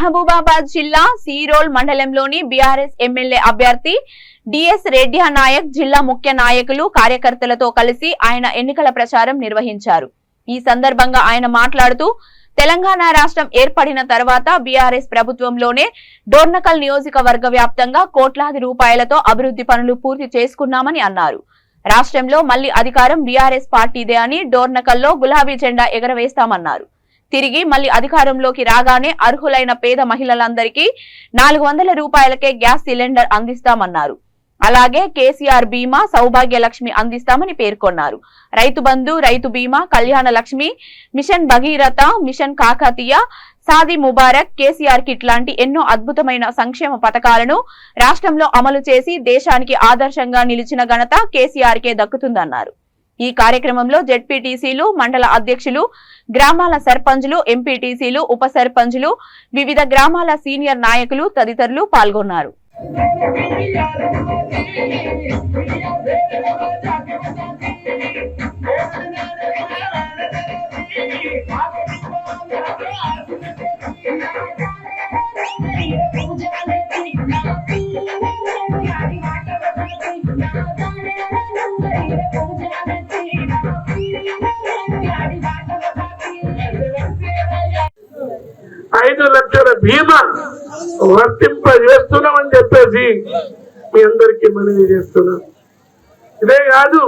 మహబూబాబాద్ జిల్లా సీరోల్ మండలంలోని BRS MLA అభ్యర్థి డిఎస్ రెడ్డి నాయక్ జిల్లా ముఖ్య నాయకులు కార్యకర్తలతో కలిసి ఆయన ఎన్నికల ప్రచారం నిర్వహించారు। ఈ సందర్భంగా ఆయన మాట్లాడుతూ తెలంగాణ రాష్ట్రం ఏర్పడిన తర్వాత బీఆర్ఎస్ ప్రభుత్వంలోనే డోర్నకల్ నియోజకవర్గ వ్యాప్తంగా కోట్లాది రూపాయలతో అభివృద్ధి పనులు పూర్తి చేసుకున్నామని అన్నారు। రాష్ట్రంలో మళ్లీ అధికారం బీఆర్ఎస్ పార్టీదే అని డోర్నకల్లో గులాబీ జెండా ఎగరవేస్తామన్నారు। తిరిగి మళ్లీ అధికారంలోకి రాగానే అర్హులైన పేద మహిళలందరికీ 400 రూపాయలకే గ్యాస్ సిలిండర్ అందిస్తామన్నారు। అలాగే కేసీఆర్ బీమా సౌభాగ్య లక్ష్మి అందిస్తామని పేర్కొన్నారు। Rythu Bandhu Rythu Bima Kalyana Lakshmi mission Bhagiratha mission Kakatiya Shaadi Mubarak KCR kit లాంటి ఎన్నో అద్భుతమైన సంక్షేమ పథకాలను రాష్ట్రంలో అమలు చేసి దేశానికి ఆదర్శంగా నిలిచిన ఘనత కేసీఆర్ కే దక్కుతుందన్నారు। ఈ కార్యక్రమంలో జెడ్పీటీసీలు మండల అధ్యక్షులు గ్రామాల సర్పంచులు ఎంపీటీసీలు ఉప సర్పంచులు వివిధ గ్రామాల సీనియర్ నాయకులు తదితరులు పాల్గొన్నారు। ఐదు లక్షల బీమా వర్తింపజేస్తున్నామని చెప్పేసి మీ అందరికీ మనవి చేస్తున్నాం। ఇదే కాదు,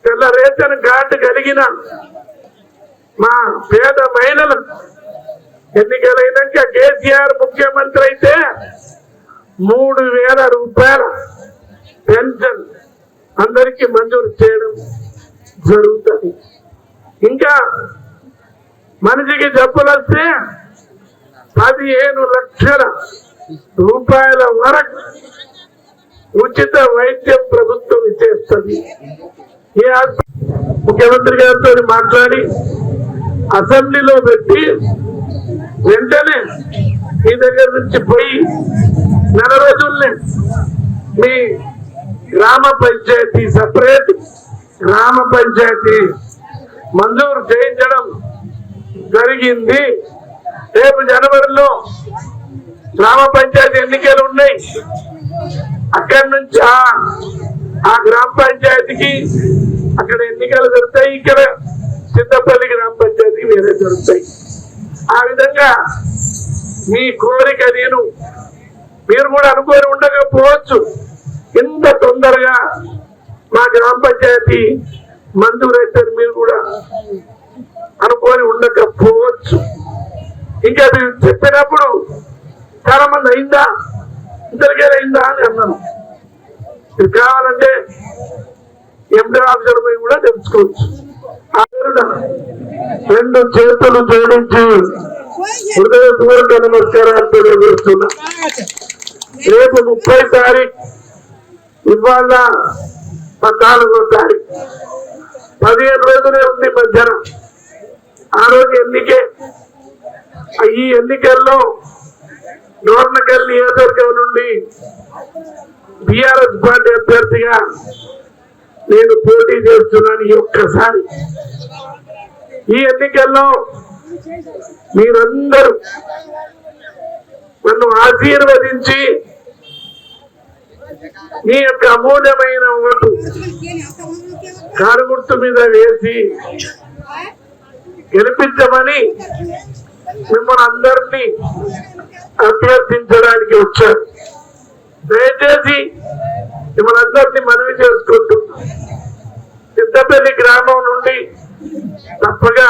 తెల్ల రేషన్ కార్డు కలిగిన మా పేద మహిళలు ఎన్నికలైనాక కేసీఆర్ ముఖ్యమంత్రి అయితే 3000 రూపాయల పెన్షన్ అందరికీ మంజూరు చేయడం జరుగుతుంది। ఇంకా మనిషికి జబ్బులు వస్తే 15 లక్షల రూపాయల వరకు ఉచిత వైద్యం ప్రభుత్వం ఇచ్చేస్తుంది। ముఖ్యమంత్రి గారితో మాట్లాడి అసెంబ్లీలో పెట్టి వెంటనే మీ దగ్గర నుంచి పోయి 4 రోజుల్ని మీ గ్రామ పంచాయతీ సపరేట్ గ్రామ పంచాయతీ మంజూరు చేయించడం జరిగింది। రేపు జనవరిలో గ్రామ పంచాయతీ ఎన్నికలు ఉన్నాయి। అక్కడి నుంచి ఆ గ్రామ పంచాయతీకి అక్కడ ఎన్నికలు జరుగుతాయి, ఇక్కడ చింతపల్లి గ్రామ పంచాయతీకి వేరే జరుగుతాయి। ఆ విధంగా మీ కోరిక మీరు కూడా అనుకోని ఉండకపోవచ్చు, ఇంత తొందరగా మా గ్రామ పంచాయతీ మంజూరైతే మీరు కూడా అనుకోని ఉండకపోవచ్చు। ఇంకా మీరు చెప్పినప్పుడు చాలా మంది అయిందా ఇద్దరికేదైందా అని అన్నాను। ఇది కావాలంటే ఎండి ఆఫీసర్ పోయి కూడా తెలుసుకోవచ్చు। 2 చేతులు జోడించి హృదయపూర్వక నమస్కారాలు తెలియజేస్తున్నా। రేపు 30 తారీఖు, ఇవాళ 14వ తారీఖు, 15 రోజులే ఉంది మధ్యాహ్నం। ఆ రోజు ఎన్నికే। ఈ ఎన్నికల్లో డోర్నకల్ నియోజకవర్గం నుండి బీఆర్ఎస్ పార్టీ అభ్యర్థిగా నేను పోటీ చేస్తున్నాను। ఈ ఒక్కసారి ఈ ఎన్నికల్లో మీరందరూ నన్ను ఆశీర్వదించి మీ యొక్క అమూల్యమైన ఓటు కారు గుర్తు మీద వేసి గెలిపించమని మిమ్మల్ని అందరినీ అభ్యర్థించడానికి వచ్చారు। దయచేసి మిమ్మల్ని అందరినీ మనవి చేసుకుంటూ చింతపల్లి గ్రామం నుండి తప్పగా